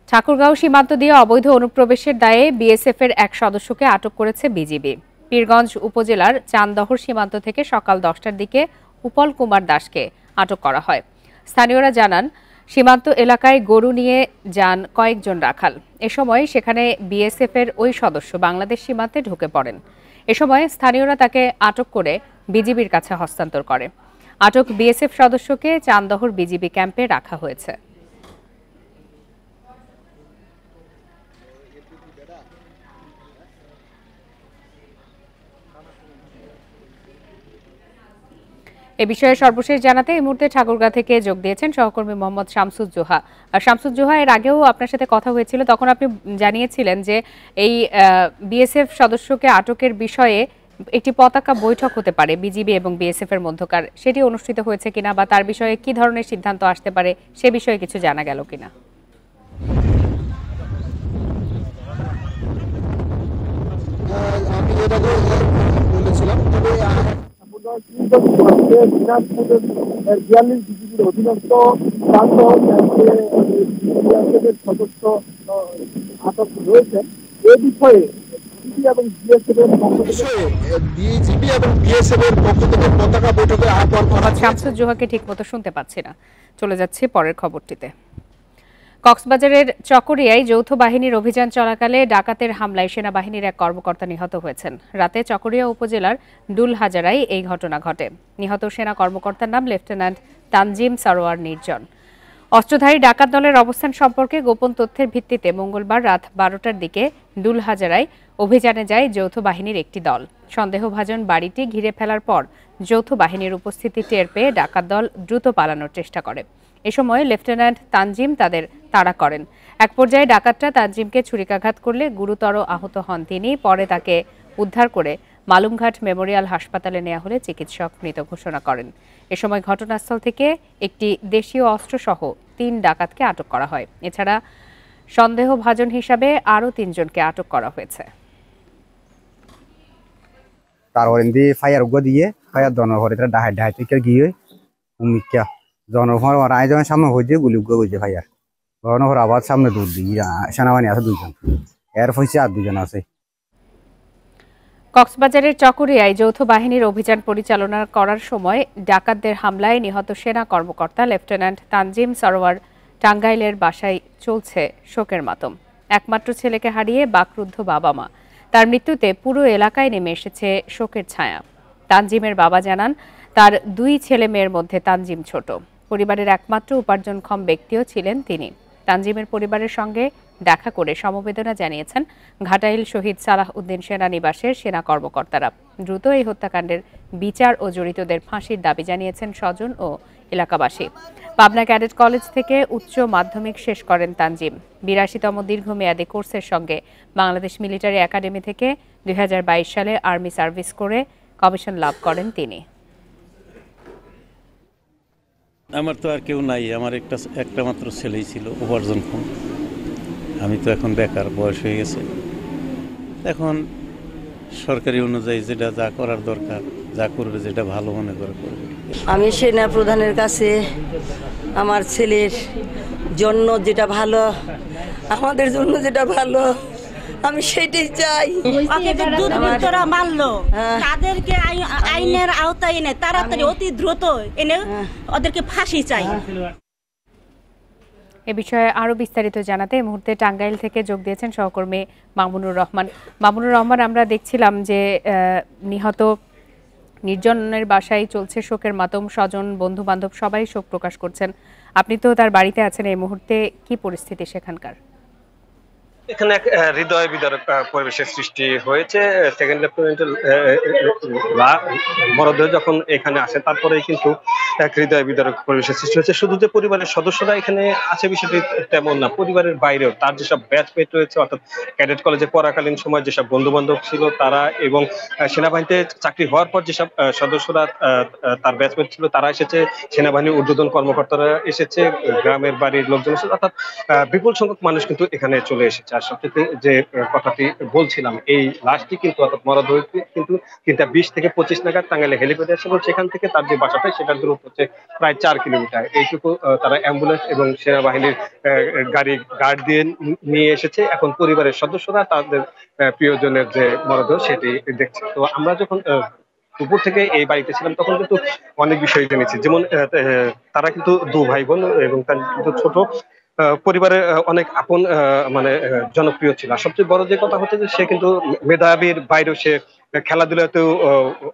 ঠাকুরগাঁও সীমান্ত দিয়ে অবৈধ অনুপ্রবেশের দায়ে বিএসএফের এক সদস্যকে আটক করেছে বিজিবি। পীরগঞ্জ উপজেলার চান্দহর সীমান্ত থেকে সকাল 10টার দিকে উপল কুমার দাসকে আটক করা হয়। স্থানীয়রা জানান, সীমান্ত এলাকায় গরু নিয়ে যান কয়েকজন রাখাল। এ সময় সেখানে বিএসএফের ওই সদস্য বাংলাদেশ সীমান্তে ঢুকে পড়েন। এ সময় স্থানীয়রা তাকে আটক করে বিজিবির কাছে হস্তান্তর করে। আটক বিএসএফ সদস্যকে চান্দহর বিজিবি ক্যাম্পে রাখা হয়েছে। এ বিষয়ে সর্বশেষ জানাতে এই মুহূর্তে ঠাকুরগাঁ থেকে যোগ দিয়েছেন সহকর্মী মোহাম্মদ শামসুজ্জোহা। শামসুজ্জোহা, এর আগেও আপনার সাথে কথা হয়েছিল, তখন আপনি জানিয়েছিলেন যে এই বিএসএফ সদস্যকে আটকের বিষয়ে একটি পতাকা বৈঠক হতে পারে বিজিবি এবং বিএসএফ এর মধ্যকার। সেটি অনুষ্ঠিত হয়েছে কিনা বা তার বিষয়ে কি ধরনের সিদ্ধান্ত আসতে পারে সে বিষয়ে কিছু জানা গেল কিনা? আমি এর আগে বলেছিলাম, তবে দিনাজপুরের 42 বিজিবির অধীনস্থ সদস্য আটক রয়েছেন। এ বিষয়ে বিজিবি এবং বিএসএফ এর পক্ষ থেকে পতাকা বৈঠকে আহ্বান করা হয়েছে। শামসুজ্জোহাকে ঠিকমতো শুনতে পাচ্ছি না। চলে যাচ্ছি পরের খবরটিতে। কক্সবাজারের চকরিয়ায় যৌথ বাহিনীর অভিযান চলাকালে ডাকাতের হামলায় সেনাবাহিনীর এক কর্মকর্তা নিহত হয়েছেন। রাতে চকরিয়া উপজেলার ডুলহাজারায় এই ঘটনা ঘটে। নিহত সেনা কর্মকর্তার নাম লেফটেন্যান্ট তানজিম সরোয়ার নির্জন। অস্ত্রধারী ডাকাত দলের অবস্থান সম্পর্কে গোপন তথ্যের ভিত্তিতে মঙ্গলবার রাত 12টার দিকে ডুলহাজারায় অভিযানে যায় যৌথ বাহিনীর একটি দল। সন্দেহভাজন বাড়িটি ঘিরে ফেলার পর যৌথ বাহিনীর উপস্থিতি টের পেয়ে ডাকাত দল দ্রুত পালানোর চেষ্টা করে। এ সময় লেফটেন্যান্ট তানজিম তাদের তাড়া করেন। এক পর্যায়ে ডাকাতরা তানজিমকে ছুরিকাঘাত করলে গুরুতর আহত হন তিনি। পরে তাকে উদ্ধার করে মালুমঘাট মেমোরিয়াল হাসপাতালে নেওয়া হলে চিকিৎসক মৃত ঘোষণা করেন। এ সময় ঘটনাস্থল থেকে একটি দেশীয় অস্ত্রসহ 3 ডাকাতকে আটক করা হয়। এছাড়া সন্দেহভাজন হিসাবে আরও 3 জনকে আটক করা হয়েছে। তারপর এমনি ফায়ার উগ্র দিয়ে ফায়ার জনগর এটা ডাহাই ডাহাই থেকে গিয়ে উমিকা জনগর আয়োজনের সামনে হয়েছে গুলি উগ্র হয়েছে ফায়ার জনগর আবার সামনে দূর দিয়ে সেনাবাহিনী আছে 2 জন, এর হয়েছে আর 2 জন আছে। কক্সবাজারের চকরিয়ায় যৌথ বাহিনীর অভিযান পরিচালনা করার সময় ডাকাতদের হামলায় নিহত সেনা কর্মকর্তা লেফটেন্যান্ট তানজিম সরোয়ার টাঙ্গাইলের বাসায় চলছে শোকের মাতম। একমাত্র ছেলেকে হারিয়ে বাকরুদ্ধ বাবা মা। তার মৃত্যুতে পুরো এলাকায় নেমে এসেছে শোকের ছায়া। তানজিমের বাবা জানান, তার 2 ছেলে মেয়ের মধ্যে তানজিম ছোট। পরিবারের একমাত্র উপার্জনক্ষম ব্যক্তিও ছিলেন তিনি। তানজিমের পরিবারের সঙ্গে দেখা করে সমবেদনা জানিয়েছেন ঘাটাইল শহীদ সালাহ উদ্দিন সেনানিবাসের সেনা কর্মকর্তারা। দ্রুত এই হত্যাকাণ্ডের বিচার ও জড়িতদের ফাঁসির দাবি জানিয়েছেন স্বজন ও এলাকাবাসী। পাবনা ক্যাডেট কলেজ থেকে উচ্চ মাধ্যমিক শেষ করেন তানজিম। 82তম দীর্ঘমেয়াদী কোর্সের সঙ্গে বাংলাদেশ মিলিটারি একাডেমি থেকে 2022 সালে আর্মি সার্ভিস করে কমিশন লাভ করেন তিনি। আমার তো আর কেউ নাই, আমার একটা মাত্র ছেলেই ছিল উপার্জনক্ষম। আমি তো এখন বেকার, বয়স হয়ে গেছে। এখন সরকারি অনুযায়ী যেটা যা করার দরকার, যা করবে, যেটা ভালো মনে করে করবে। আমি সেনা প্রধানের কাছে আমার ছেলের জন্য যেটা ভালো, আমাদের জন্য যেটা ভালো, আমি সেটাই চাই। দুর্বৃত্তরা মারলো, তাদেরকে আইনের আওতায় এনে তাড়াতাড়ি অতি দ্রুত এনে ওদেরকে ফাঁসি চাই। এ বিষয়ে আরো বিস্তারিত জানাতে এই মুহূর্তে টাঙ্গাইল থেকে যোগ দিয়েছেন সহকর্মী মামুনুর রহমান। মামুনুর রহমান, আমরা দেখছিলাম যে নিহত নির্জনের বাসায় চলছে শোকের মাতম। স্বজন, বন্ধু বান্ধব সবাই শোক প্রকাশ করছেন। আপনি তো তার বাড়িতে আছেন, এই মুহূর্তে কি পরিস্থিতি সেখানকার? এখানে এক হৃদয় বিদারক পরিবেশের সৃষ্টি হয়েছে। সেকেন্ড লেফটেন্যান্টের মরদেহ যখন এখানে আসে, তারপরেই কিন্তু এক হৃদয় বিদারক পরিবেশের সৃষ্টি হয়েছে। শুধু যে পরিবারের সদস্যরা এখানে আছে বিষয়টি তেমন না, পরিবারের বাইরেও তার যেসব ব্যাচমেট রয়েছে, অর্থাৎ ক্যাডেট কলেজে পড়াকালীন সময় যেসব বন্ধু বান্ধব ছিল তারা, এবং সেনাবাহিনীতে চাকরি হওয়ার পর যেসব সদস্যরা তার ব্যাচমেট ছিল তারা এসেছে, সেনাবাহিনীর ঊর্ধ্বতন কর্মকর্তারা এসেছে, গ্রামের বাড়ির লোকজন এসেছে, অর্থাৎ বিপুল সংখ্যক মানুষ কিন্তু এখানে চলে এসেছে। সবচেয়ে যে কথাটি বলছিলাম, এই লাশটি কিন্তু অর্থাৎ মরদেহ কিন্তু 3:20 থেকে 25 নাগাদ টাঙ্গাইলে হেলিপ্যাডে আসে এবং সেখান থেকে তার যে বাসাটা সেটার দূরত্ব হচ্ছে প্রায় 4 কিলোমিটার। এইটুকু তারা অ্যাম্বুলেন্স এবং সেনাবাহিনীর গাড়ি গার্ড দিয়ে নিয়ে এসেছে। এখন পরিবারের সদস্যরা তাদের প্রিয়জনের যে মরদেহ সেটি দেখছে। তো আমরা যখন দুপুর থেকে এই বাড়িতে ছিলাম তখন কিন্তু অনেক বিষয় জেনেছি, যেমন তারা কিন্তু 2 ভাই বোন এবং তার কিন্তু ছোট পরিবারের অনেক আপন মানে জনপ্রিয় ছিল। আর সবচেয়ে বড় যে কথা হচ্ছে যে সে কিন্তু মেধাবীর বাইরেও সে খেলাধুলাতেও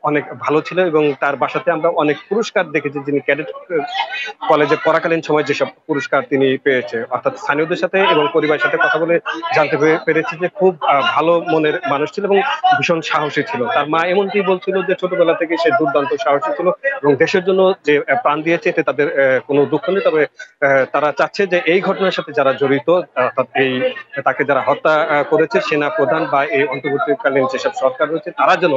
অনেক ভালো ছিল এবং তার বাসাতে আমরা অনেক পুরস্কার দেখেছি, যিনি ক্যাডেট কলেজে পড়াকালীন সময় যেসব পুরস্কার তিনি পেয়েছে। অর্থাৎ স্থানীয়দের সাথে এবং পরিবারের সাথে কথা বলে জানতে পেরেছি যে খুব ভালো মনের মানুষ ছিল এবং ভীষণ সাহসী ছিল। তার মা এমনটি বলছিল যে ছোটবেলা থেকে সে দুর্দান্ত সাহসী ছিল এবং দেশের জন্য যে প্রাণ দিয়েছে এতে তাদের কোনো দুঃখ নেই। তবে তারা চাচ্ছে যে এই ঘটনার সাথে যারা জড়িত, অর্থাৎ তাকে যারা হত্যা করেছে সেনা প্রধান বা এই অন্তর্বর্তীকালীন যেসব সরকার রয়েছে, তারা যেন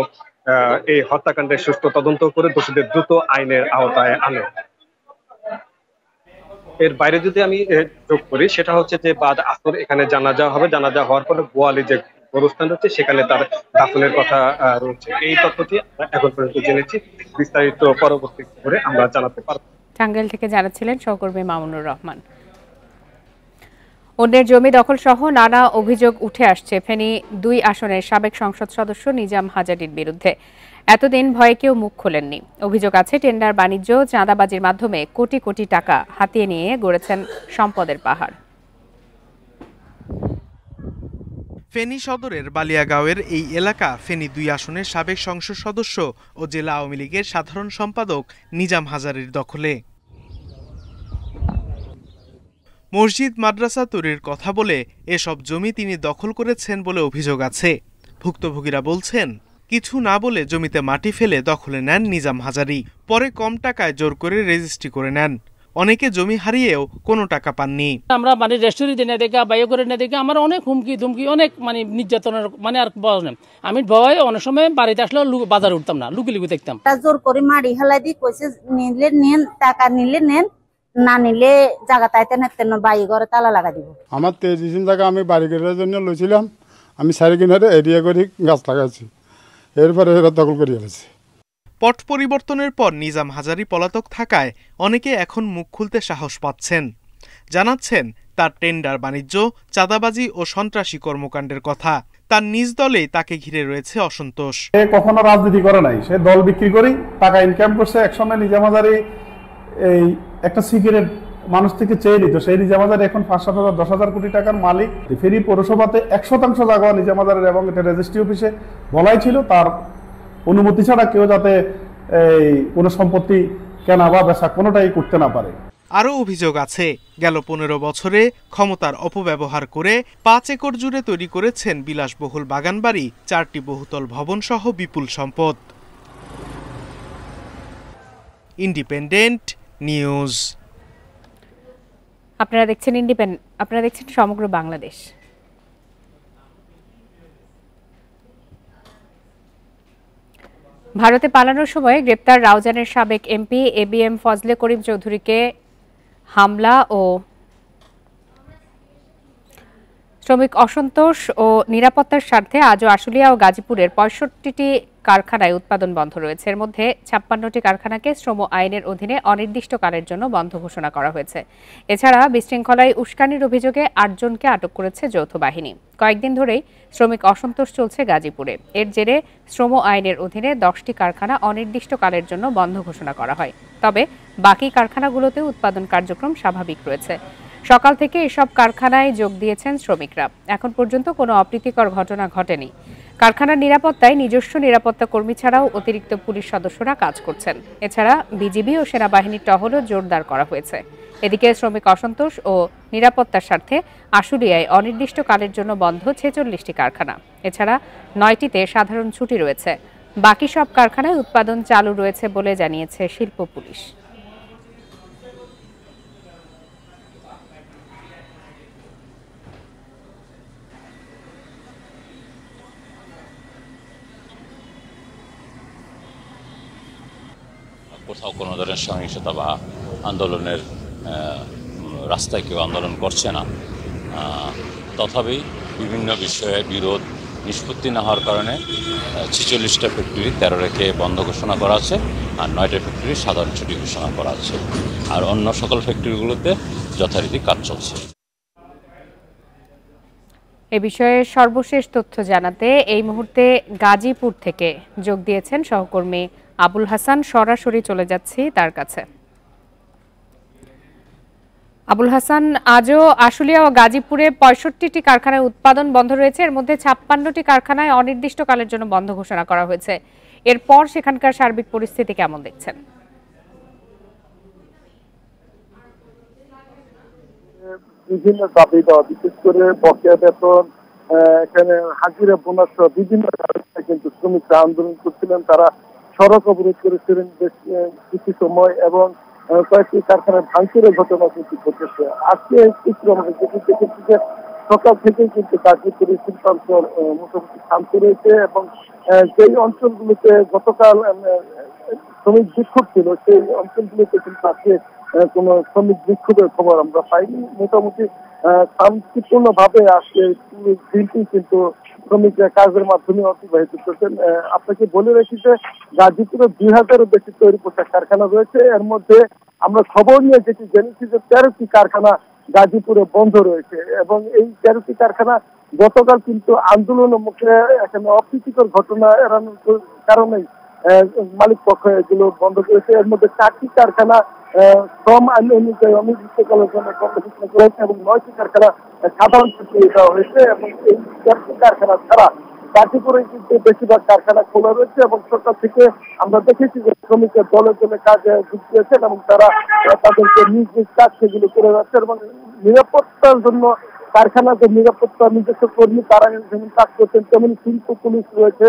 এই হত্যাকাণ্ডের সুষ্ঠু তদন্ত করে দোষীদের দ্রুত আইনের আওতায় আনে। এর বাইরে যদি আমি যোগ করি, সেটা হচ্ছে যে বাদ আসর এখানে জানাজা হবে। জানাজা হওয়ার পরে বোয়ালি যে গোরস্থান রয়েছে সেখানে তার দাফনের কথা রয়েছে। এই তথ্যটি এখন পর্যন্ত জেনেছি, বিস্তারিত পরবর্তী করে আমরা জানাতে পারব। টাঙ্গাইল থেকে জানাচ্ছিলেন সহকর্মী মামুনুর রহমান। অন্যের জমি দখল সহ নানা অভিযোগ উঠে আসছে ফেনী 2 আসনের সাবেক সংসদ সদস্য নিজাম হাজারীর বিরুদ্ধে। এতদিন ভয়ে কেউ মুখ খোলেননি। অভিযোগ আছে টেন্ডার বাণিজ্য, চাঁদাবাজির মাধ্যমে কোটি কোটি টাকা হাতিয়ে নিয়ে গড়েছেন সম্পদের পাহাড়। ফেনী সদরের বালিয়াগাঁওয়ের এই এলাকা ফেনী 2 আসনের সাবেক সংসদ সদস্য ও জেলা আওয়ামী লীগের সাধারণ সম্পাদক নিজাম হাজারীর দখলে। মসজিদ মাদ্রাসা তৈরির কথা বলে এসব জমি তিনি দখল করেছেন বলে অভিযোগ আছে। ভুক্তভোগীরা বলছেন, কিছু না বলে জমিতে মাটি ফেলে দখলে নেন নিজাম হাজারী, পরে কম টাকায় জোর করে রেজিস্ট্রি করে নেন। অনেকে জমি হারিয়েও কোনো টাকা পাননি। আমরা রেস্টুরেন্টে না দেখে বাইরে করে না দেখে আমার অনেক হুমকি ধুমকি, অনেক নির্যাতনের আর বলা নেই। আমি ভয় অনেক সময় বাড়িতে আসলে বাজারে উঠতাম না, লুকি লুকি দেখতাম। জোর করে মারি হেলাই দিয়ে কইছে নিলে নেন, টাকা নিলে নেন, না নিলে জায়গা তাইতে নেতেন বাড়ি ঘরে তালা লাগা দিব। আমার 23 টাকা আমি বাড়ি করার জন্য লইছিলাম, আমি 4 কিনারে এরিয়া করে গাছ লাগাইছি, এরপরে এরা দখল করে ফেলেছে। পট পরিবর্তনের পর নিজাম হাজারী পলাতক থাকায় অনেকে এখন মুখ খুলতে সাহস পাচ্ছেন। জানাচ্ছেন তার টেন্ডার বাণিজ্য, চাঁদাবাজি ও সন্ত্রাসী কর্মকাণ্ডের কথা। তার নিজ দলেই তাকে ঘিরে রয়েছে অসন্তোষ। সে কখনো রাজনীতি করে নাই, সে দল বিক্রি করে টাকা ইনকাম করছে। একসময় নিজাম হাজারী এই একটা সিগারেট মানুষ থেকে চেয়ে নিত, সেই নিজাম হাজারী এখন 5-7 হাজার 10,000 কোটি টাকার মালিক। ফেনী পৌরসভাতে 100% জায়গা নিজাম হাজারীর এবং এটা রেজিস্ট্রি অফিসে বলাই ছিল তার অনুমতি ছাড়া কেউ যাতে এই কোনো সম্পত্তি কেনা বা বেচা কোনোটাই করতে না পারে। আরও অভিযোগ আছে, গেল 15 বছরে ক্ষমতার অপব্যবহার করে 5 একর জুড়ে তৈরি করেছেন বিলাসবহুল বাগানবাড়ি, 4টি বহুতল ভবন সহ বিপুল সম্পদ। Independent news. আপনারা দেখছেন সমগ্র বাংলাদেশ। ভারতে পালানোর সময় গ্রেপ্তার রাউজানের সাবেক এমপি ABM ফজলে করিম চৌধুরীকে হামলা ও শ্রমিক অসন্তোষ ও নিরাপত্তার স্বার্থে আজও আশুলিয়া ও গাজীপুরের 65টি কারখানায় উৎপাদন বন্ধ রয়েছে। এর মধ্যে 56টি কারখানাকে শ্রম আইনের অধীনে অনির্দিষ্টকালের জন্য বন্ধ ঘোষণা করা হয়েছে। এছাড়া বিশৃঙ্খলায় উস্কানির অভিযোগে 8 জনকে আটক করেছে যৌথ বাহিনী। কয়েকদিন ধরেই শ্রমিক অসন্তোষ চলছে গাজীপুরে। এর জেরে শ্রম আইনের অধীনে 10টি কারখানা অনির্দিষ্টকালের জন্য বন্ধ ঘোষণা করা হয়। তবে বাকি কারখানাগুলোতে উৎপাদন কার্যক্রম স্বাভাবিক রয়েছে। সকাল থেকে এসব কারখানায় যোগ দিয়েছেন শ্রমিকরা। এখন পর্যন্ত কোনো অপ্রীতিকর ঘটনা ঘটেনি। কারখানার নিরাপত্তায় নিজস্ব নিরাপত্তা কর্মী ছাড়াও অতিরিক্ত পুলিশ সদস্যরা কাজ করছেন। এছাড়া বিজিবি ও সেনাবাহিনীর টহলও জোরদার করা হয়েছে। এদিকে শ্রমিক অসন্তোষ ও নিরাপত্তার স্বার্থে আশুলিয়ায় অনির্দিষ্টকালের জন্য বন্ধ 46টি কারখানা। এছাড়া 9টিতে সাধারণ ছুটি রয়েছে। বাকি সব কারখানায় উৎপাদন চালু রয়েছে বলে জানিয়েছে শিল্প পুলিশ। কোথাও কোনো ধরনের সহিংসতা বা আন্দোলনের রাস্তায় কেউ আন্দোলন করছে না। তথাপি বিভিন্ন বিষয়ে বিরোধ নিষ্পত্তি না হওয়ার কারণে 46টা ফ্যাক্টরি 13 রেখে বন্ধ ঘোষণা করা আছে, আর 9টা ফ্যাক্টরি সাধারণ ছুটি ঘোষণা করা আছে, আর অন্য সকল ফ্যাক্টরিগুলোতে যথারীতি কাজ চলছে। এ বিষয়ে সর্বশেষ তথ্য জানাতে এই মুহূর্তে গাজীপুর থেকে যোগ দিয়েছেন সহকর্মী আবুল হাসান। সরাসরি চলে যাচ্ছি তার কাছে। আবুল হাসান, আজও আশুলিয়া ও গাজীপুরে 65টি কারখানায় উৎপাদন বন্ধ রয়েছে, এর মধ্যে 56টি কারখানায় অনির্দিষ্টকালের জন্য বন্ধ ঘোষণা করা হয়েছে। এরপর সেখানকার সার্বিক পরিস্থিতি কেমন দেখছেন? বিভিন্ন দাবি দেওয়া, বিশেষ করে বকেয়া বেতন, এখানে হাজিরা বোনাস সহ বিভিন্ন কারণে কিন্তু শ্রমিকরা আন্দোলন করছিলেন। তারা সড়ক অবরোধ করেছিলেন বেশ কিছু সময় এবং কয়েকটি কারখানায় ভাঙচুরের ঘটনা কিন্তু ঘটেছে। আজকে আমাদের দেখেছি যে সকাল থেকেই কিন্তু গাজীপুরের শিল্পাঞ্চল মোটামুটি শান্ত রয়েছে এবং যেই অঞ্চলগুলোতে গতকাল শ্রমিক বিক্ষোভ ছিল সেই অঞ্চলগুলোতে কিন্তু আজকে কোনো শ্রমিক বিক্ষোভের খবর আমরা পাইনি। মোটামুটি শান্তিপূর্ণ ভাবে আজকে দিনটি কিন্তু শ্রমিকরা কাজের মাধ্যমে অতিবাহিত করছেন। আপনাকে বলে রাখি যে গাজীপুরে 2000-এরও বেশি তৈরি পোশাক কারখানা রয়েছে। এর মধ্যে আমরা খবর নিয়ে যেটি জেনেছি যে 13টি কারখানা গাজীপুরে বন্ধ রয়েছে এবং এই 13টি কারখানা গতকাল কিন্তু আন্দোলনের মুখে এখানে অপ্রীতিকর ঘটনা এড়ানোর কারণেই মালিক পক্ষ এগুলো বন্ধ করেছে। এর মধ্যে 4টি কারখানা শ্রম আইন অনুযায়ী অনির্দিষ্টকালের জন্য বন্ধ ঘোষণা করেছে এবং 9টি কারখানা সাধারণ ছুটি দেওয়া হয়েছে এবং এই 4টি কারখানা ছাড়া গাজীপুরে কিন্তু বেশিরভাগ কারখানা খোলা রয়েছে এবং সরকার থেকে আমরা দেখেছি যে শ্রমিকের দলে দলে কাজে যোগ দিয়েছেন এবং তারা তাদেরকে নিজ নিজ কাজ সেগুলো করে যাচ্ছে এবং নিরাপত্তার জন্য কারখানাতে নিরাপত্তা নিজস্ব কর্মী তারা যেমন কাজ করছেন তেমনি শিল্প পুলিশ রয়েছে,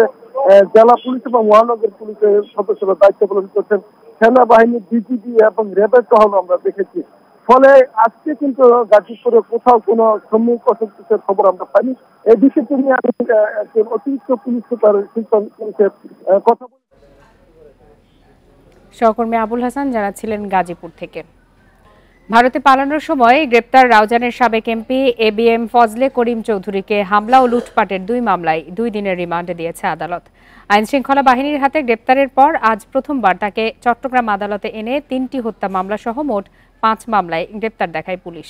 জেলা পুলিশ এবং মহানগর পুলিশের সদস্যরা দায়িত্ব পালন করছেন, সেনাবাহিনী, বিজিবি এবং র্যাবের টহল আমরা দেখেছি। ফলে আজকে কিন্তু গাজীপুরে কোথাও কোনো শ্রমিক অসন্তোষের খবর আমরা পাইনি। এই বিষয়টি নিয়ে আমি একজন অতিরিক্ত পুলিশ সুপার পুলিশের কথা বলি। সহকর্মী আবুল হাসান জানাচ্ছিলেন গাজীপুর থেকে। ভারতে পালানোর সময় গ্রেপ্তার রাউজানের সাবেক এমপি এবিএম ফজলে করিম চৌধুরীকে হামলা ও লুটপাটের 2 মামলায় 2 দিনের রিমান্ডে দিয়েছে আদালত। আইনশৃঙ্খলা বাহিনীর হাতে গ্রেপ্তারের পর আজ প্রথমবার তাকে চট্টগ্রাম আদালতে এনে 3টি হত্যা মামলা সহ মোট 5 মামলায় গ্রেপ্তার দেখায় পুলিশ।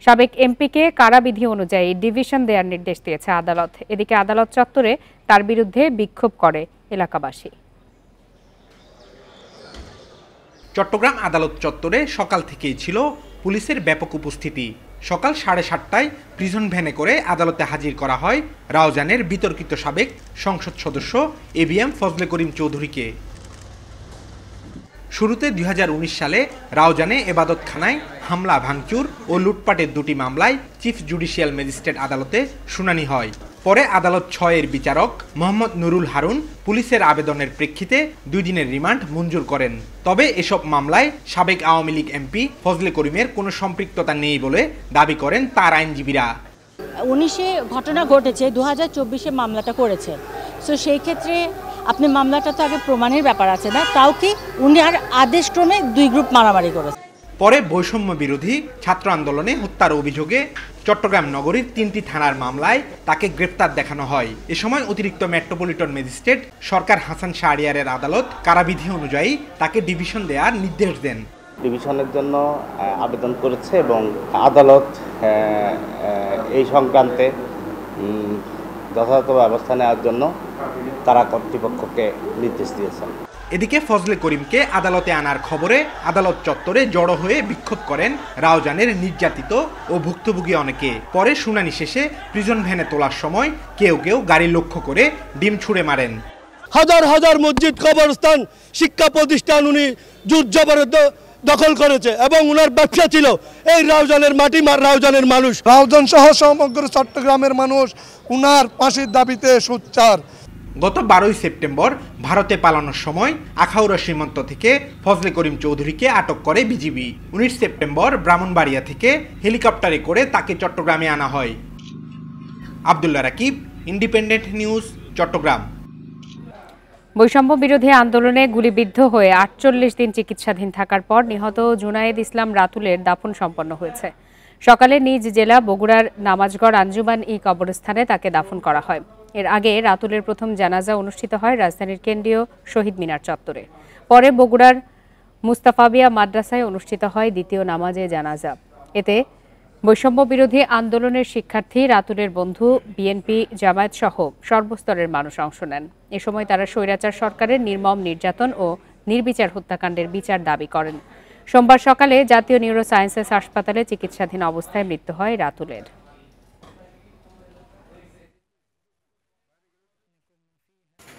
সাবেক এমপিকে কারাবিধি অনুযায়ী ডিভিশন দেওয়ার নির্দেশ দিয়েছে আদালত। এদিকে আদালত চত্বরে তার বিরুদ্ধে বিক্ষোভ করে এলাকাবাসী। চট্টগ্রাম আদালত চত্বরে সকাল থেকেই ছিল পুলিশের ব্যাপক উপস্থিতি। সকাল 7:30টায় প্রিজন ভ্যানে করে আদালতে হাজির করা হয় রাউজানের বিতর্কিত সাবেক সংসদ সদস্য এবিএম ফজলে করিম চৌধুরীকে। শুরুতে 2019 সালে রাউজানে এবাদতখানায় হামলা, ভাঙচুর ও লুটপাটের 2টি মামলায় চিফ জুডিশিয়াল ম্যাজিস্ট্রেট আদালতে শুনানি হয়। পরে আদালত 6-এর বিচারক মোহাম্মদ নুরুল হারুন পুলিশের আবেদনের প্রেক্ষিতে 2 দিনের রিমান্ড মঞ্জুর করেন। তবে এসব মামলায় সাবেক আওয়ামী লীগ এমপি ফজলে করিমের কোনো সম্পৃক্ততা নেই বলে দাবি করেন তার আইনজীবীরা। 19-এ ঘটনা ঘটেছে, 2024-এ মামলাটা করেছে। সো সেই ক্ষেত্রে আপনি মামলাটা তো আগে প্রমাণের ব্যাপার আছে না, তাও কি উনি আর আদেশক্রমে 2 গ্রুপ মারামারি করেছে। পরে বৈষম্য বিরোধী ছাত্র আন্দোলনে হত্যার অভিযোগে চট্টগ্রাম নগরীর 3টি থানার মামলায় তাকে গ্রেপ্তার দেখানো হয়। এ সময় অতিরিক্ত মেট্রোপলিটন ম্যাজিস্ট্রেট সরকার হাসান শাহরিয়ারের আদালত কারাবিধি অনুযায়ী তাকে ডিভিশন দেওয়ার নির্দেশ দেন। ডিভিশনের জন্য আবেদন করেছে এবং আদালত এই সংক্রান্তে যথাযথ ব্যবস্থা নেওয়ার জন্য তারা কর্তৃপক্ষকে নির্দেশ দিয়েছেন। এদিকে ফজলে করিমকে আদালতে আনার খবরে আদালত চত্বরে জড়ো হয়ে বিক্ষোভ করেন রাউজানের নির্যাতিত ও ভুক্তভোগী অনেকে। পরে শুনানি শেষে প্রিজন ভ্যানে তোলার সময় কেউ কেউ গাড়ি লক্ষ্য করে ডিম ছুঁড়ে মারেন। হাজার হাজার মসজিদ, কবরস্থান, শিক্ষা প্রতিষ্ঠান উনি জোর জবরদস্ত দখল করেছে এবং উনার ব্যবসা ছিল এই রাউজানের মাটি, রাউজানের মানুষ, রাউজান সহ সমগ্র চট্টগ্রামের মানুষ উনার ফাঁসির দাবিতে সোচ্চার। গত 12 সেপ্টেম্বর ভারতে পালানোর সময় আখাউড়া সীমান্ত থেকে ফজলে করিম চৌধুরীকে আটক করে বিজিবি। 19 সেপ্টেম্বর ব্রাহ্মণবাড়িয়া থেকে হেলিকপ্টারে করে তাকে চট্টগ্রামে আনা হয়। Abdullah Rakib, Independent News, Chattogram. বৈষম্য বিরোধী আন্দোলনে গুলিবিদ্ধ হয়ে 48 দিন চিকিৎসাধীন থাকার পর নিহত জুনায়েদ ইসলাম রাতুলের দাফন সম্পন্ন হয়েছে। সকালে নিজ জেলা বগুড়ার নামাজগড় আঞ্জুমান ই কবরস্থানে তাকে দাফন করা হয়। এর আগে রাতুলের প্রথম জানাজা অনুষ্ঠিত হয় রাজধানীর কেন্দ্রীয় শহীদ মিনার চত্বরে। পরে বগুড়ার মুস্তাফাবিয়া মাদ্রাসায় অনুষ্ঠিত হয় দ্বিতীয় নামাজে জানাজা। এতে বৈষম্য বিরোধী আন্দোলনের শিক্ষার্থী, রাতুলের বন্ধু, বিএনপি, জামায়াত সহ সর্বস্তরের মানুষ অংশ নেন। এ সময় তারা স্বৈরাচার সরকারের নির্মম নির্যাতন ও নির্বিচার হত্যাকাণ্ডের বিচার দাবি করেন। সোমবার সকালে জাতীয় নিউরো সায়েন্সেস হাসপাতালে চিকিৎসাধীন অবস্থায় মৃত্যু হয় রাতুলের।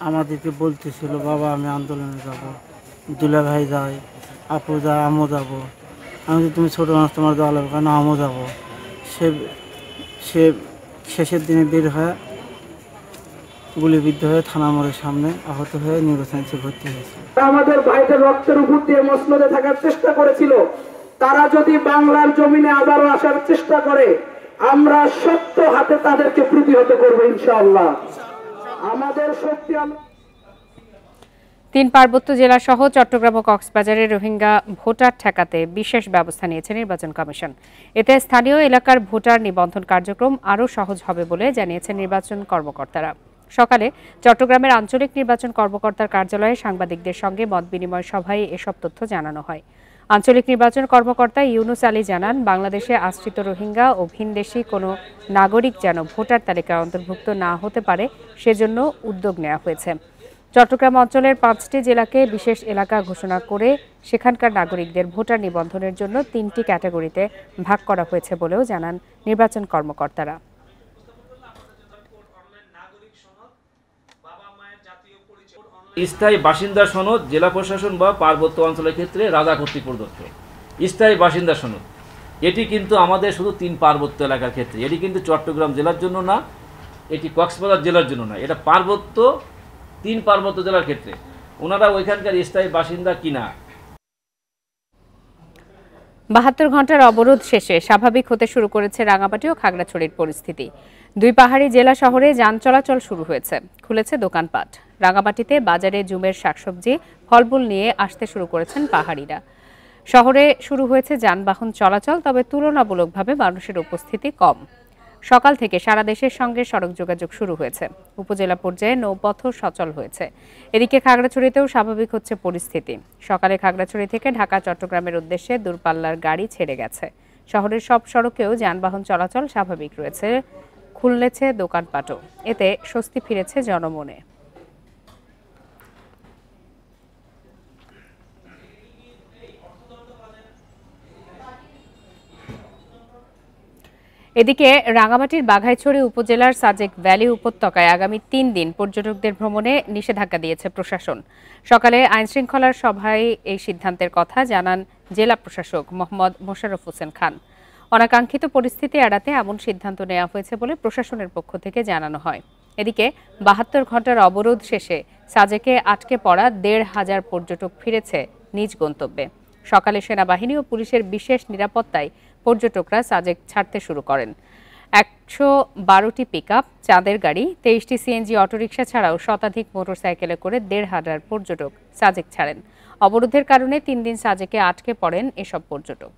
আমাদেরকে বলতেছিল, বাবা আমি আন্দোলনে যাব, দুলা ভাই যায়, আপু যায়, আমও যাব। আমি তো তুমি ছোটো মানুষ, তোমার দেওয়া লাগবে, কেন আমও যাব। সে শেষের দিনে বের হয়ে গুলিবিদ্ধ হয়ে থানা মোড়ের সামনে আহত হয়ে নিউরো সায়েন্সে ভর্তি হয়েছে। আমাদের ভাইদের রক্তের উপর দিয়ে মসনদে থাকার চেষ্টা করেছিল। তারা যদি বাংলার জমিনে আবারও আসার চেষ্টা করে, আমরা শক্ত হাতে তাদেরকে প্রতিহত করব ইনশাআল্লাহ। আমাদের শক্তি তিন পার্বত্য জেলা সহ চট্টগ্রাম ও কক্সবাজারে রোহিঙ্গা ভোটার ঠেকাতে বিশেষ ব্যবস্থা নিয়েছে নির্বাচন কমিশন। এতে স্থানীয় এলাকার ভোটার নিবন্ধন কার্যক্রম আরও সহজ হবে বলে জানিয়েছেন নির্বাচন কর্মকর্তারা। সকালে চট্টগ্রামের আঞ্চলিক নির্বাচন কর্মকর্তার কার্যালয়ে সাংবাদিকদের সঙ্গে মত বিনিময় সভায় এসব তথ্য জানানো হয়। আঞ্চলিক নির্বাচন কর্মকর্তা ইউনুস আলী জানান, বাংলাদেশে আশ্রিত রোহিঙ্গা ও ভিনদেশি কোনো নাগরিক যেন ভোটার তালিকায় অন্তর্ভুক্ত না হতে পারে সেজন্য উদ্যোগ নেওয়া হয়েছে। চট্টগ্রাম অঞ্চলের 5টি জেলাকে বিশেষ এলাকা ঘোষণা করে সেখানকার নাগরিকদের ভোটার নিবন্ধনের জন্য 3টি ক্যাটাগরিতে ভাগ করা হয়েছে বলেও জানান নির্বাচন কর্মকর্তারা। স্থায়ী বাসিন্দা সনদ জেলা প্রশাসন বা পার্বত্য অঞ্চলের ক্ষেত্রে রাজা কর্তৃক প্রদত্ত স্থায়ী বাসিন্দা সনদ, এটি কিন্তু আমাদের শুধু 3 পার্বত্য এলাকার ক্ষেত্রে, এটি কিন্তু চট্টগ্রাম জেলার জন্য না, এটি কক্সবাজার জেলার জন্য না, এটা 3 পার্বত্য জেলার ক্ষেত্রে ওনারা ওইখানকার স্থায়ী বাসিন্দা কিনা। 72 ঘন্টার অবরোধ শেষে স্বাভাবিক হতে শুরু করেছে রাঙামাটি ও খাগড়াছড়ির পরিস্থিতি। 2 পাহাড়ি জেলা শহরে যান চলাচল শুরু হয়েছে, খুলেছে দোকানপাট। রাঙামাটিতে বাজারে জুমের শাকসবজি, ফলমূল নিয়ে আসতে শুরু করেছেন পাহাড়িরা। শহরে শুরু হয়েছে যানবাহন চলাচল, তবে তুলনামূলকভাবে মানুষের উপস্থিতি কম। সকাল থেকে সারা দেশের সঙ্গে সড়ক যোগাযোগ শুরু হয়েছে। উপজেলা পর্যায়ে নৌপথও সচল হয়েছে। এদিকে খাগড়াছড়িতেও স্বাভাবিক হচ্ছে পরিস্থিতি। সকালে খাগড়াছড়ি থেকে ঢাকা চট্টগ্রামের উদ্দেশ্যে দূরপাল্লার গাড়ি ছেড়ে গেছে। শহরের সব সড়কেও যানবাহন চলাচল স্বাভাবিক রয়েছে, খুলেছে দোকানপাটও। এতে স্বস্তি ফিরেছে জনমনে। এদিকে রাঙামাটির বাঘাইছড়ি উপজেলার সাজেক ভ্যালি উপত্যকায় আগামী 3 দিন পর্যটকদের ভ্রমণে নিষেধাজ্ঞা দিয়েছে প্রশাসন। সকালে আইনশৃঙ্খলার সভায় এই সিদ্ধান্তের কথা জানান জেলা প্রশাসক মোহাম্মদ মোশাররফ হোসেন খান। অনাকাঙ্ক্ষিত পরিস্থিতি এড়াতে এমন সিদ্ধান্ত নেওয়া হয়েছে বলে প্রশাসনের পক্ষ থেকে জানানো হয়। এদিকে 72 ঘন্টার অবরোধ শেষে সাজেকে আটকে পড়া 1,500 পর্যটক ফিরেছে নিজ গন্তব্যে। সকালে সেনাবাহিনী ও পুলিশের বিশেষ নিরাপত্তায় পর্যটকরা সাজেক ছাড়তে শুরু করেন। 112টি পিকআপ, চাঁদের গাড়ি, 23টি সিএনজি অটোরিকশা ছাড়াও শতাধিক মোটরসাইকেলে করে 1,500 পর্যটক সাজেক ছাড়েন। অবরোধের কারণে 3 দিন সাজেকে আটকে পড়েন এসব পর্যটক।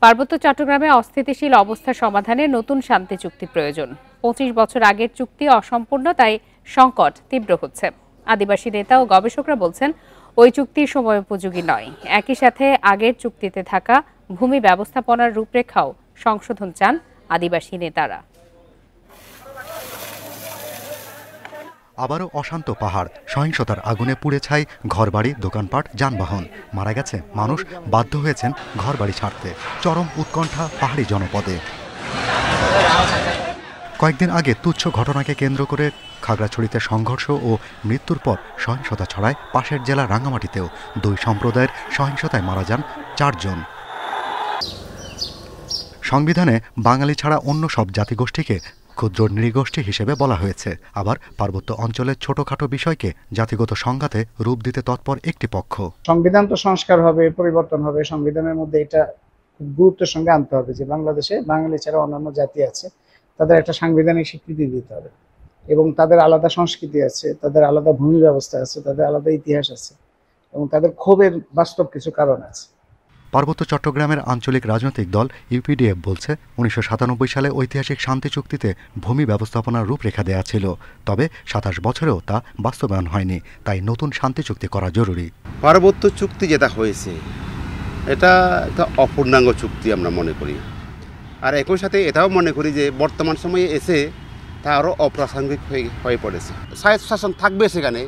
পার্বত্য চট্টগ্রামে অস্থিতিশীল অবস্থা সমাধানে নতুন শান্তি চুক্তি প্রয়োজন। 25 বছর আগের চুক্তি অসম্পূর্ণ, তাই সংকট তীব্র হচ্ছে। আদিবাসী নেতা ও গবেষকরা বলছেন, ওই চুক্তি সময় উপযোগী নয়। একই সাথে আগের চুক্তিতে থাকা ভূমি ব্যবস্থাপনার রূপরেখাও সংশোধন চান আদিবাসী নেতারা। আবারও অশান্ত পাহাড়, সহিংসতার আগুনে পুড়ে ছাই ঘরবাড়ি, দোকানপাট, যানবাহন। মারা গেছে মানুষ, বাধ্য হয়েছেন ঘরবাড়ি ছাড়তে। চরম উৎকণ্ঠা পাহাড়ি জনপদে। কয়েকদিন আগে তুচ্ছ ঘটনাকে কেন্দ্র করে খাগড়াছড়িতে সংঘর্ষ ও মৃত্যুর পর সহিংসতা ছড়ায় পাশের জেলা রাঙ্গামাটিতেও। 2 সম্প্রদায়ের সহিংসতায় মারা যান 4 জন। সংবিধানে বাঙালি ছাড়া অন্য সব জাতিগোষ্ঠীকে ক্ষুদ্র নৃগোষ্ঠী হিসেবে বলা হয়েছে। আবার পার্বত্য অঞ্চলের ছোটখাটো বিষয়কে জাতিগত সংঘাতে রূপ দিতে তৎপর একটি পক্ষ। সংবিধান তো সংস্কার হবে, পরিবর্তন হবে। সংবিধানের মধ্যে এটা খুব গুরুত্বের সঙ্গে আনতে হবে যে বাংলাদেশে বাঙালি ছাড়া অন্যান্য জাতি আছে, তাদের একটা সাংবিধানিক স্বীকৃতি দিতে হবে এবং তাদের আলাদা সংস্কৃতি আছে, তাদের আলাদা ভূমি ব্যবস্থা আছে, তাদের আলাদা ইতিহাস আছে। এবং তাদের ক্ষোভের বাস্তব কিছু কারণ আছে। পার্বত্য চট্টগ্রামের আঞ্চলিক রাজনৈতিক দল ইউপিডিএফ বলছে ১৯৯৭ সালে ঐতিহাসিক শান্তি চুক্তিতে ভূমি ব্যবস্থাপনার রূপরেখা দেয়া ছিল, তবে ২৭ বছরেও তা বাস্তবায়ন হয়নি, তাই নতুন শান্তি চুক্তি করা জরুরি। পার্বত্য চুক্তি যেটা হয়েছে এটা একটা অপূর্ণাঙ্গ চুক্তি আমরা মনে করি, আর একই সাথে এটাও মনে করি যে বর্তমান সময়ে এসে তা আরও অপ্রাসঙ্গিক হয়ে পড়েছে। স্বায়ত্তশাসন থাকবে সেখানে,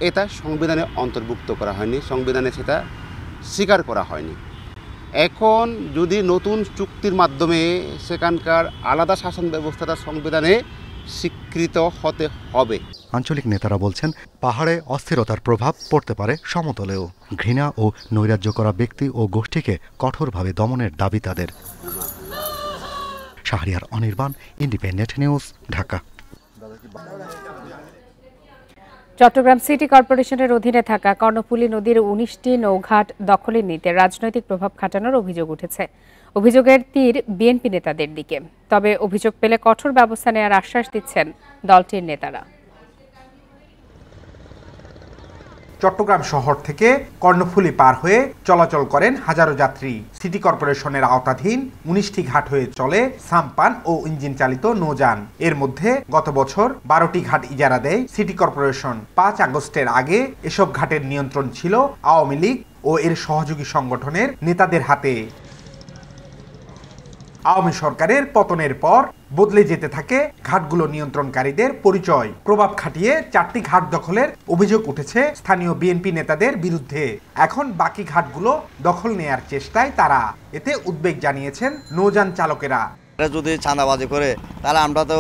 এটা সংবিধানে অন্তর্ভুক্ত করা হয়নি, সংবিধানে সেটা স্বীকার করা হয়নি। এখন যদি নতুন চুক্তির মাধ্যমে সেখানকার আলাদা শাসন ব্যবস্থাটা সংবিধানে স্বীকৃত হতে হবে। আঞ্চলিক নেতারা বলছেন পাহাড়ে অস্থিরতার প্রভাব পড়তে পারে সমতলেও। ঘৃণা ও নৈরাজ্য করা ব্যক্তি ও গোষ্ঠীকে কঠোরভাবে দমনের দাবি তাদের। Shahriar Anirban, Independent News, Dhaka. Chattogram city কর্পোরেশনের অধীনে থাকা কর্ণফুলী নদীর ১৯টি নৌঘাট দখলে নিতে রাজনৈতিক প্রভাব খাটানোর অভিযোগ উঠেছে। অভিযোগের তীর বিএনপি নেতাদের দিকে, তবে অভিযোগ পেলে কঠোর ব্যবস্থা নেওয়ার আশ্বাস দিচ্ছেন দলটির নেতারা। চট্টগ্রাম শহর থেকে কর্ণফুলী পার হয়ে চলাচল করেন হাজারো যাত্রী। সিটি কর্পোরেশনের আওতাধীন ১৯টি ঘাট হয়ে চলে সাম্পান ও ইঞ্জিন চালিত নৌযান। এর মধ্যে গত বছর ১২টি ঘাট ইজারা দেয় সিটি কর্পোরেশন। ৫ আগস্টের আগে এসব ঘাটের নিয়ন্ত্রণ ছিল আওয়ামী লীগ ও এর সহযোগী সংগঠনের নেতাদের হাতে। আওয়ামী সরকারের পতনের পর বদলে যেতে থাকে ঘাটগুলো নিয়ন্ত্রণকারীদের পরিচয়। প্রভাব খাটিয়ে 4টি ঘাট দখলের অভিযোগ উঠেছে স্থানীয় বিএনপি নেতাদের বিরুদ্ধে। এখন বাকি ঘাটগুলো দখল নেয়ার চেষ্টায় তারা। এতে উদ্বেগ জানিয়েছেন নৌযান চালকেরা। যদি চাঁদাবাজি করে তাহলে আমরা তো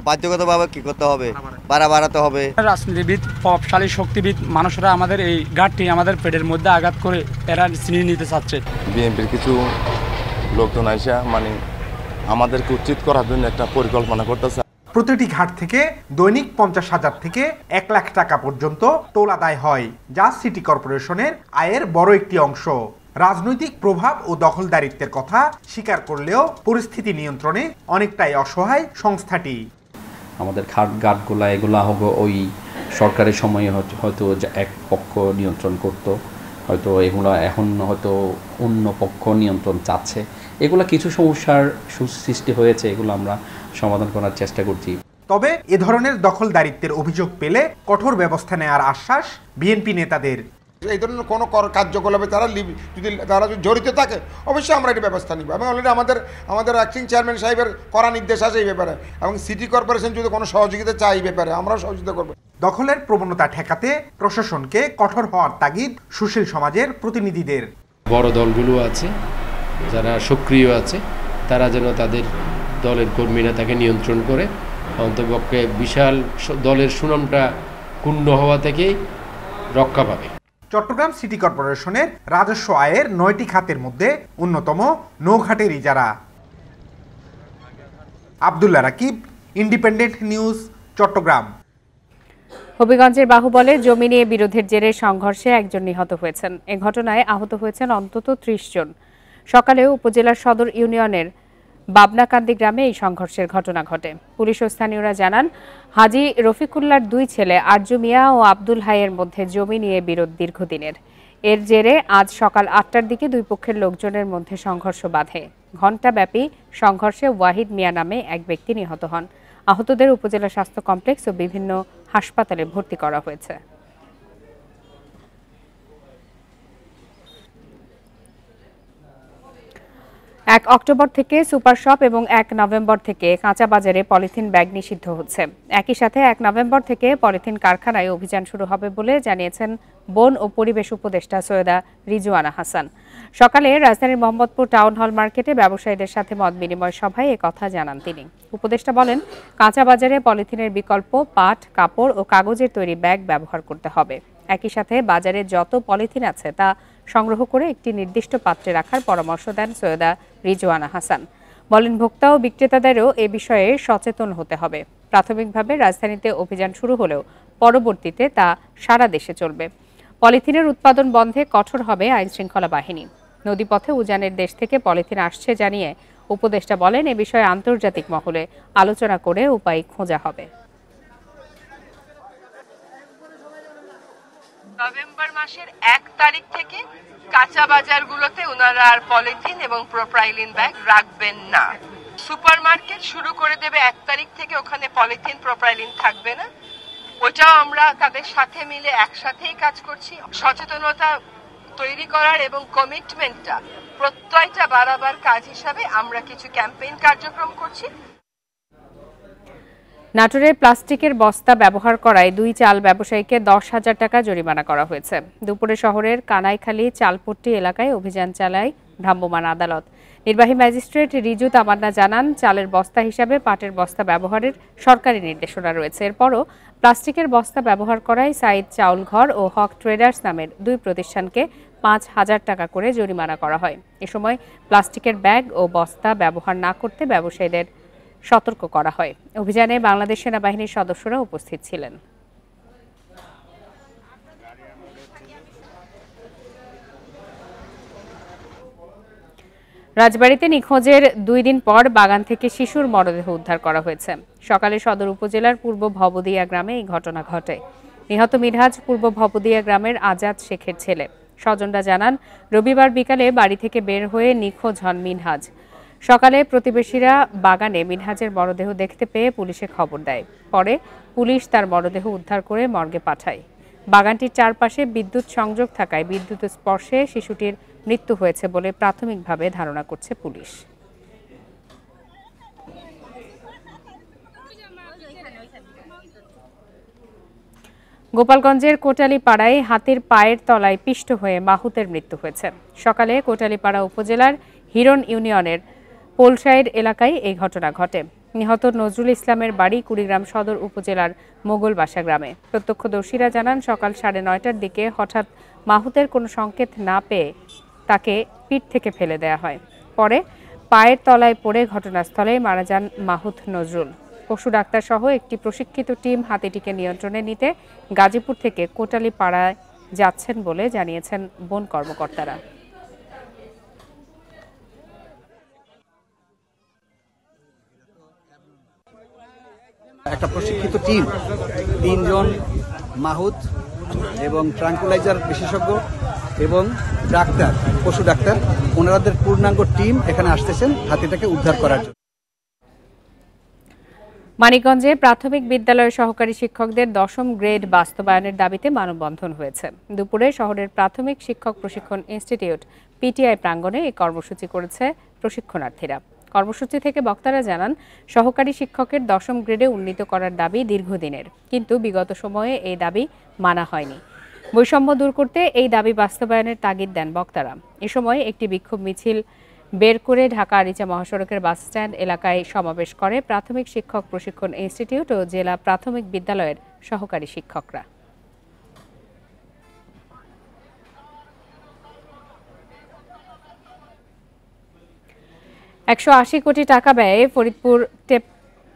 বাধ্যগতভাবে কি করতে হবে, ভাড়া বাড়াতে হবে। রাজনীতিবিদ, প্রভাবশালী শক্তিবিদ মানুষরা আমাদের এই ঘাটটি আমাদের পেটের মধ্যে আঘাত করে এরা ছিনিয়ে নিতে চাচ্ছে। বিএনপির কিছু লোকজন আইসা মানে আমাদেরকে উচিত করার জন্য একটা পরিকল্পনা করতেছে। প্রতিটি ঘাট থেকে দৈনিক ৫০,০০০ থেকে ১ লাখ টাকা পর্যন্ত টোল আদায় হয়, যা সিটি কর্পোরেশনের আয়ের বড় একটি অংশ। রাজনৈতিক প্রভাব ও দখলদারিত্বের কথা স্বীকার করলেও পরিস্থিতি নিয়ন্ত্রণে অনেকটাই অসহায় সংস্থাটি। আমাদের ঘাটগুলা এগুলা হবে ওই সরকারের সময়ে হয়তো এক পক্ষ নিয়ন্ত্রণ করত, হয়তো এগুলো এখন হয়তো অন্য পক্ষ নিয়ন্ত্রণ চাচ্ছে। এগুলো কিছু সমস্যার সৃষ্টি হয়েছে, এগুলো আমরা সমাধান করার চেষ্টা করছি। তবে এ ধরনের দখলদারিত্বের অভিযোগ পেলে কঠোর ব্যবস্থা নেওয়ার আশ্বাস বিএনপি নেতাদের। এই ধরনের কোনো কার্যকলাপে তারা যদি জড়িত থাকে অবশ্যই আমরা এটা ব্যবস্থা নিব। এবং অলরেডি আমাদের অ্যাক্টিং চেয়ারম্যান সাহেবের কড়া নির্দেশ আছে এই ব্যাপারে, এবং সিটি কর্পোরেশন যদি কোনো সহযোগিতা চায় এই ব্যাপারে আমরাও সহযোগিতা করব। দখলের প্রবণতা ঠেকাতে প্রশাসনকে কঠোর হওয়ার তাগিদ সুশীল সমাজের প্রতিনিধিদের। বড় দলগুলো আছে যারা সক্রিয় আছে, তারা যেন তাদের দলের কর্মীরা তাকে নিয়ন্ত্রণ করে, অন্তপক্ষে বিশাল দলের সুনামটা ক্ষুণ্ণ হওয়া থেকেই রক্ষা পাবে। চট্টগ্রাম সিটি কর্পোরেশনের রাজস্ব আয়ের ৯টি খাতের মধ্যে অন্যতম নৌঘাটের ইজারা। Abdullah Rakib, Independent News, Chattogram. হবিগঞ্জের বাহুবলে জমি নিয়ে বিরোধের জেরে সংঘর্ষে একজন নিহত হয়েছেন। এ ঘটনায় আহত হয়েছেন অন্তত ৩০ জন। সকালে উপজেলার সদর ইউনিয়নের বাবনাকান্দি গ্রামে এই সংঘর্ষের ঘটনা ঘটে। পুলিশ ও স্থানীয়রা জানান, হাজী রফিকুল্লাহর 2 ছেলে আরজু মিয়া ও আব্দুল হাইয়ের মধ্যে জমি নিয়ে বিরোধ দীর্ঘদিনের। এর জেরে আজ সকাল ৮টার দিকে দুই পক্ষের লোকজনের মধ্যে সংঘর্ষ বাধে। ঘণ্টাব্যাপী সংঘর্ষে ওয়াহিদ মিয়া নামে এক ব্যক্তি নিহত হন। আহতদের উপজেলা স্বাস্থ্য কমপ্লেক্স ও বিভিন্ন হাসপাতালে ভর্তি করা হয়েছে। ১ অক্টোবর থেকে সুপার শপ এবং ১ নভেম্বর থেকে কাঁচা বাজারে পলিথিন ব্যাগ নিষিদ্ধ হচ্ছে। একই সাথে ১ নভেম্বর থেকে পলিথিন কারখানায় অভিযান শুরু হবে বলে জানিয়েছেন বন ও পরিবেশ উপদেষ্টা সৈয়দা রিজওয়ানা হাসান। সকালে রাজধানীর মোহাম্মদপুর টাউন হল মার্কেটে ব্যবসায়ীদের সাথে মত বিনিময় সভায় এ কথা জানান তিনি। উপদেষ্টা বলেন, কাঁচা বাজারে পলিথিনের বিকল্প পাট, কাপড় ও কাগজের তৈরি ব্যাগ ব্যবহার করতে হবে। একই সাথে বাজারে যত পলিথিন আছে তা সংগ্রহ করে একটি নির্দিষ্ট পাত্রে রাখার পরামর্শ দেন সৈয়দা রিজওয়ানা হাসান। বলেন, ভোক্তা ও বিক্রেতাদেরও এ বিষয়ে সচেতন হতে হবে। প্রাথমিকভাবে রাজধানীতে অভিযান শুরু হলেও পরবর্তীতে তা সারা দেশে চলবে। পলিথিনের উৎপাদন বন্ধে কঠোর হবে আইনশৃঙ্খলা বাহিনী। নদীপথে উজানের দেশ থেকে পলিথিন আসছে জানিয়ে উপদেষ্টা বলেন, এ বিষয়ে আন্তর্জাতিক মহলে আলোচনা করে উপায় খোঁজা হবে। নভেম্বর মাসের 1 তারিখ থেকে কাঁচা বাজারগুলোতে ওনারা আর পলিথিন এবং প্রোপাইলিন ব্যাগ রাখবেন না। সুপারমার্কেট শুরু করে দেবে 1 তারিখ থেকে, ওখানে পলিথিন প্রোপাইলিন থাকবে না। ওটাও আমরা তাদের সাথে মিলে একসাথেই কাজ করছি। সচেতনতা তৈরি করার এবং কমিটমেন্টটা প্রত্যয়টা বাড়াবার কাজ হিসাবে আমরা কিছু ক্যাম্পেইন কার্যক্রম করছি। নাটোরে প্লাস্টিকের বস্তা ব্যবহার করায় 2 চাল ব্যবসায়ীকে 10,000 টাকা জরিমানা করা হয়েছে। দুপুরে শহরের কানাইখালী চালপট্টি এলাকায় অভিযান চালায় ভ্রাম্যমাণ আদালত। নির্বাহী ম্যাজিস্ট্রেট রিজু তামান্না জানান, চালের বস্তা হিসাবে পাটের বস্তা ব্যবহারের সরকারি নির্দেশনা রয়েছে। এরপরও প্লাস্টিকের বস্তা ব্যবহার করায় সাইদ চাউল ঘর ও হক ট্রেডার্স নামের 2 প্রতিষ্ঠানকে 5,000 টাকা করে জরিমানা করা হয়। এ সময় প্লাস্টিকের ব্যাগ ও বস্তা ব্যবহার না করতে ব্যবসায়ীদের সতর্ক করা হয়। অভিযানে বাংলাদেশ সেনাবাহিনীর সদস্যরা উপস্থিত ছিলেন। রাজবাড়ীতে নিখোঁজের 2 দিন পর বাগান থেকে শিশুর মরদেহ উদ্ধার করা হয়েছে। সকালে সদর উপজেলার পূর্ব ভবদিয়া গ্রামে এই ঘটনা ঘটে। নিহত মিনহাজ পূর্ব ভবদিয়া গ্রামের আজাদ শেখের ছেলে। স্বজনরা জানান, রবিবার বিকালে বাড়ি থেকে বের হয়ে নিখোঁজ হন মিনহাজ। সকালে প্রতিবেশীরা বাগানে মিনহাজের মরদেহ দেখতে পেয়ে পুলিশে খবর দেয়। পরে পুলিশ তার মরদেহ উদ্ধার করে মর্গে পাঠায়। বাগানটির চারপাশে বিদ্যুৎ সংযোগ থাকায় বিদ্যুৎ স্পর্শে শিশুটির মৃত্যু হয়েছে বলে প্রাথমিকভাবে ধারণা করছে পুলিশ। গোপালগঞ্জের কোটালীপাড়ায় হাতির পায়ের তলায় পিষ্ট হয়ে মাহুতের মৃত্যু হয়েছে। সকালে কোটালীপাড়া উপজেলার হিরন ইউনিয়নের পোলসাইড এলাকায় এই ঘটনা ঘটে। নিহত নজরুল ইসলামের বাড়ি কুড়িগ্রাম সদর উপজেলার মোগলবাসা গ্রামে। প্রত্যক্ষদর্শীরা জানান, সকাল 9:30টার দিকে হঠাৎ মাহুতের কোনো সংকেত না পেয়ে তাকে পিঠ থেকে ফেলে দেওয়া হয়। পরে পায়ের তলায় পড়ে ঘটনাস্থলে মারা যান মাহুত নজরুল। পশু ডাক্তার সহ একটি প্রশিক্ষিত টিম হাতিটিকে নিয়ন্ত্রণে নিতে গাজীপুর থেকে কোটালীপাড়ায় যাচ্ছেন বলে জানিয়েছেন বন কর্মকর্তারা। একটা প্রশিক্ষিত টিম, 3 জন মাহুত এবং ট্রাঙ্কুলাইজার বিশেষজ্ঞ এবং ডাক্তার, পশু ডাক্তার, ওনাদের পূর্ণাঙ্গ টিম এখানে আসতেছেন হাতিটাকে উদ্ধার করার জন্য। মানিকগঞ্জে প্রাথমিক বিদ্যালয়ের সহকারী শিক্ষকদের 10ম গ্রেড বাস্তবায়নের দাবিতে মানববন্ধন হয়েছে। দুপুরে শহরের প্রাথমিক শিক্ষক প্রশিক্ষণ ইনস্টিটিউট পিটিআই প্রাঙ্গণে এই কর্মসূচি করেছে প্রশিক্ষণার্থীরা। কর্মসূচি থেকে বক্তারা জানান, সহকারী শিক্ষকের 10ম গ্রেডে উন্নীত করার দাবি দীর্ঘদিনের, কিন্তু বিগত সময়ে এই দাবি মানা হয়নি। বৈষম্য দূর করতে এই দাবি বাস্তবায়নের তাগিদ দেন বক্তারা। এ সময় একটি বিক্ষোভ মিছিল বের করে ঢাকা আরিচা মহাসড়কের বাসস্ট্যান্ড এলাকায় সমাবেশ করে প্রাথমিক শিক্ষক প্রশিক্ষণ ইনস্টিটিউট ও জেলা প্রাথমিক বিদ্যালয়ের সহকারী শিক্ষকরা। $180 কোটি টাকা ব্যয়ে ফরিদপুর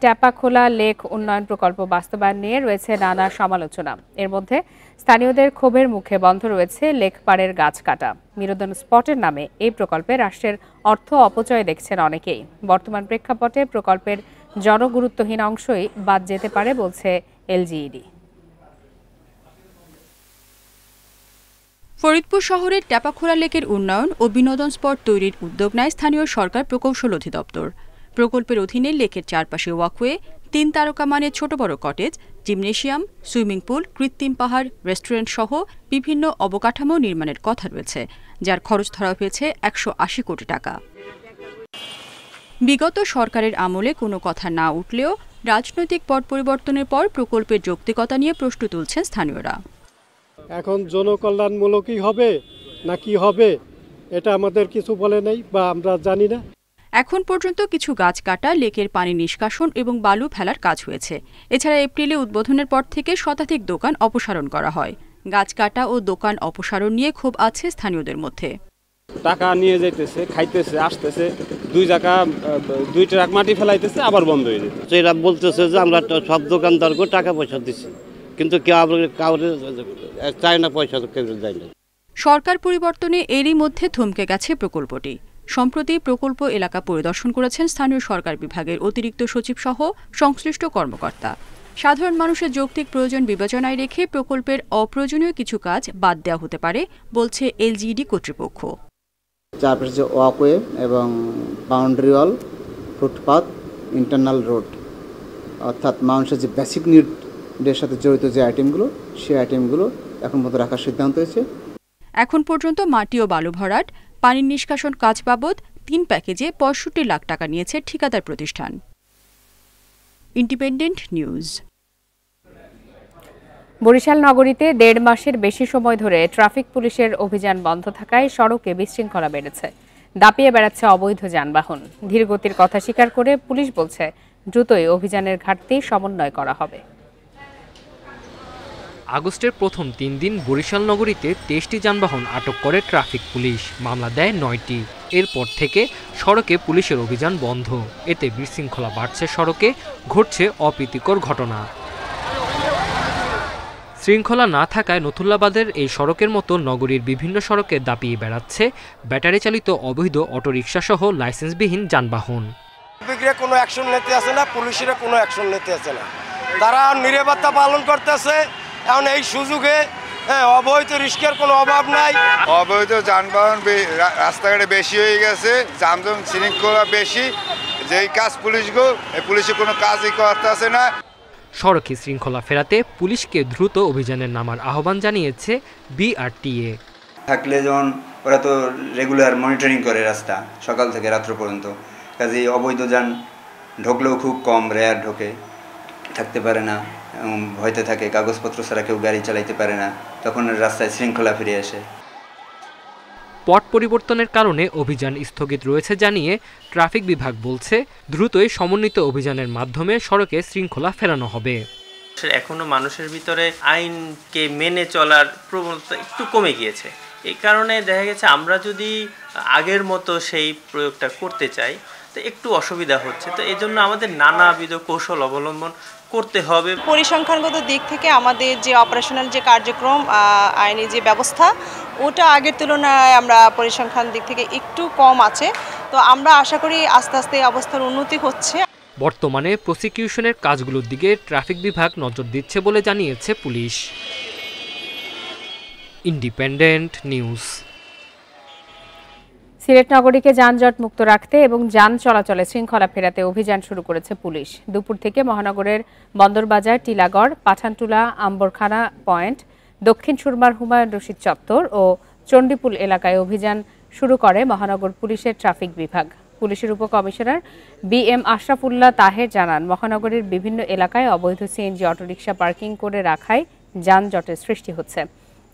টেপাখোলা লেক উন্নয়ন প্রকল্প বাস্তবায়ন নিয়ে রয়েছে নানা সমালোচনা। এর মধ্যে স্থানীয়দের ক্ষোভের মুখে বন্ধ রয়েছে লেক পাড়ের গাছ কাটা। বিনোদন স্পটের নামে এই প্রকল্পে রাষ্ট্রের অর্থ অপচয় দেখছেন অনেকেই। বর্তমান প্রেক্ষাপটে প্রকল্পের জনগুরুত্বহীন অংশই বাদ যেতে পারে বলছে এলজিইডি। ফরিদপুর শহরের টেপাখোলা লেকের উন্নয়ন ও বিনোদন স্পট তৈরির উদ্যোগ নেয় স্থানীয় সরকার প্রকৌশল অধিদপ্তর। প্রকল্পের অধীনে লেকের চারপাশে ওয়াকওয়ে, 3 তারকা মানের ছোট বড় কটেজ, জিমনেশিয়াম, সুইমিং পুল, কৃত্রিম পাহাড়, রেস্টুরেন্ট সহ বিভিন্ন অবকাঠামো নির্মাণের কথা রয়েছে, যার খরচ ধরা হয়েছে $180 কোটি টাকা। বিগত সরকারের আমলে কোনো কথা না উঠলেও রাজনৈতিক পট পরিবর্তনের পর প্রকল্পের যৌক্তিকতা নিয়ে প্রশ্ন তুলছেন স্থানীয়রা। এখন জনকল্যাণমূলকই হবে না কি হবে এটা আমাদের কিছু বলে নাই বা আমরা জানি না। এখন পর্যন্ত কিছু গাছ কাটা, লেকের পানি নিষ্কাশন এবং বালু ফেলার কাজ হয়েছে। এছাড়া এপ্রিলে উদ্বোধনের পর থেকে শতাধিক দোকান অপসারণ করা হয়। গাছ কাটা ও দোকান অপসারণ নিয়ে ক্ষোভ আছে স্থানীয়দের মধ্যে। টাকা নিয়ে যাইতেছে, খাইতেছে, আসতেছে, 2 ট্রাক মাটি ফেলাইতেছে, আবার বন্ধ হয়ে যেতেছে। এরা বলতেছে যে আমরা সব দোকানদারকে টাকা পয়সা দিচ্ছি, কিন্তু কাউরে চায় না, পয়সা কেউ দেয় না। সরকার পরিবর্তনে এরই মধ্যে থমকে গেছে প্রকল্পটি। সম্প্রতি প্রকল্প এলাকা পরিদর্শন করেছেন স্থানীয় সরকার বিভাগের অতিরিক্ত সচিব সহ সংশ্লিষ্ট কর্মকর্তা। সাধারণ মানুষের যৌক্তিক প্রয়োজন বিবেচনায় রেখে প্রকল্পের অপ্রয়োজনীয় কিছু কাজ বাদ দেওয়া হতে পারে বলছে এলজিইডি কর্তৃপক্ষ। চারপাশে যে ওয়াকওয়ে এবং boundary wall, footpath, internal road, অর্থাৎ মানুষের যে বেসিক নিডের সাথে জড়িত যে আইটেমগুলো, সেই আইটেমগুলো এখন মতো রাখার সিদ্ধান্ত হয়েছে। এখন পর্যন্ত মাটি ও বালু ভরাট, পানির নিষ্কাশন কাজ বাবদ 3 প্যাকেজে 65 লাখ টাকা নিয়েছে ঠিকাদার প্রতিষ্ঠান। Independent news. বরিশাল নগরীতে 1.5 মাসের বেশি সময় ধরে ট্রাফিক পুলিশের অভিযান বন্ধ থাকায় সড়কে বিশৃঙ্খলা বেড়েছে। দাপিয়ে বেড়াচ্ছে অবৈধ যানবাহন। ধীরগতির কথা স্বীকার করে পুলিশ বলছে দ্রুতই অভিযানের ঘাটতি সমন্বয় করা হবে। আগস্টের প্রথম 3 দিন বরিশাল নগরীতে 23টি যানবাহন আটক করে ট্রাফিক পুলিশ, মামলা দেয় 9টি। এরপর থেকে সড়কে পুলিশের অভিযান বন্ধ। এতে বিশৃঙ্খলা বাড়ছে, সড়কে ঘটছে অপ্রীতিকর ঘটনা। শৃঙ্খলা না থাকায় নথুল্লাবাদের এই সড়কের মতো নগরীর বিভিন্ন সড়কে দাপিয়ে বেড়াচ্ছে ব্যাটারি চালিত অবৈধ অটোরিকশা সহ লাইসেন্সবিহীন যানবাহন। কোনো অ্যাকশন নিতে আসে না, পুলিশের কোনো অ্যাকশন নিতে আসে না, তারা নিরাপত্তা পালন করতেছে। এখন এই সুযোগে অবৈধ রিস্কের কোনো অভাব নাই। অবৈধ যানবাহন রাস্তাঘাটে বেশি হয়ে গেছে, যানজট শৃঙ্খলা বেশি। যেই কাজ পুলিশের কোনো কাজই করতেছে না। সড়কে শৃঙ্খলা ফেরাতে পুলিশকে দ্রুত অভিযানের নামার আহ্বান জানিয়েছে বিআরটিএ। থাকলে যেমন ওরা তো রেগুলার মনিটরিং করে রাস্তা সকাল থেকে রাত্র পর্যন্ত, কাজেই অবৈধ যান ঢুকলেও খুব কম, রেয়ার ঢোকে, থাকতে পারে না, ভয়তে থাকে, কাগজপত্র ছাড়া কেউ গাড়ি চালাইতে পারে না, তখন রাস্তায় শৃঙ্খলা ফিরে আসে। পট পরিবর্তনের কারণে অভিযান স্থগিত রয়েছে জানিয়ে ট্রাফিক বিভাগ বলছে দ্রুতই সমন্বিত অভিযানের মাধ্যমে সড়কে শৃঙ্খলা ফেরানো হবে। এখনো মানুষের ভিতরে আইনকে মেনে চলার প্রবণতা একটু কমে গিয়েছে। এই কারণে দেখা গেছে আমরা যদি আগের মতো সেই প্রয়োগটা করতে চাই তো একটু অসুবিধা হচ্ছে। তো এই জন্য আমাদের নানাবিধ কৌশল অবলম্বন করতে হবে। পরিসংখ্যানগত দিক থেকে আমাদের যে অপারেশনাল যে কার্যক্রম, আইনি যে ব্যবস্থা, ওটা আগের তুলনায় আমরা পরিসংখ্যান দিক থেকে একটু কম আছে। তো আমরা আশা করি আস্তে আস্তে অবস্থার উন্নতি হচ্ছে। বর্তমানে প্রসিকিউশনের কাজগুলোর দিকে ট্রাফিক বিভাগ নজর দিচ্ছে বলে জানিয়েছে পুলিশ। Independent news. সিলেট নগরীকে যানজট মুক্ত রাখতে এবং যান চলাচলে শৃঙ্খলা ফেরাতে অভিযান শুরু করেছে পুলিশ। দুপুর থেকে মহানগরের বন্দরবাজার, টিলাগড়, পাঠানটুলা, আম্বরখানা পয়েন্ট, দক্ষিণ সুরমার হুমায়ুন রশিদ চত্বর ও চণ্ডীপুল এলাকায় অভিযান শুরু করে মহানগর পুলিশের ট্রাফিক বিভাগ। পুলিশের উপকমিশনার বিএম আশরাফুল্লাহ তাহের জানান, মহানগরের বিভিন্ন এলাকায় অবৈধ সিএনজি অটোরিকশা পার্কিং করে রাখায় যানজটের সৃষ্টি হচ্ছে।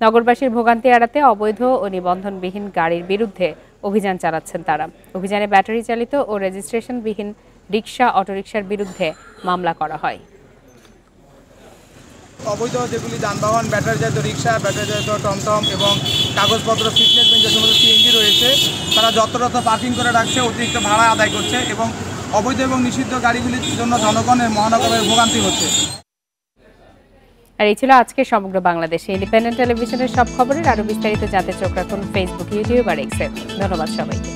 নগরবাসীর ভোগান্তি এড়াতে অবৈধ ও নিবন্ধনবিহীন গাড়ির বিরুদ্ধে অভিযান চালাচ্ছেন তারা। অভিযানে ব্যাটারি চালিত ও রেজিস্ট্রেশনবিহীন রিকশা, অটোরিকশার বিরুদ্ধে মামলা করা হয়। অবৈধ যেগুলি যানবাহন, ব্যাটারি চালিত রিকশা, ব্যাটারি চালিত টমটম এবং কাগজপত্র ফিটনেস যে সমস্ত সিএনজি রয়েছে, তারা যত্রতত্র পার্কিং করে রাখছে, অতিরিক্ত ভাড়া আদায় করছে এবং অবৈধ এবং নিষিদ্ধ গাড়িগুলির জন্য জনগণের মহানগরের ভোগান্তি হচ্ছে। আর এই ছিল আজকে সমগ্র বাংলাদেশে ইন্ডিপেন্ডেন্ট টেলিভিশনের সব খবরের। আরো বিস্তারিত জানতে চোখ রাখুন ফেসবুক, ইউটিউব আর এক্সে। ধন্যবাদ সবাইকে।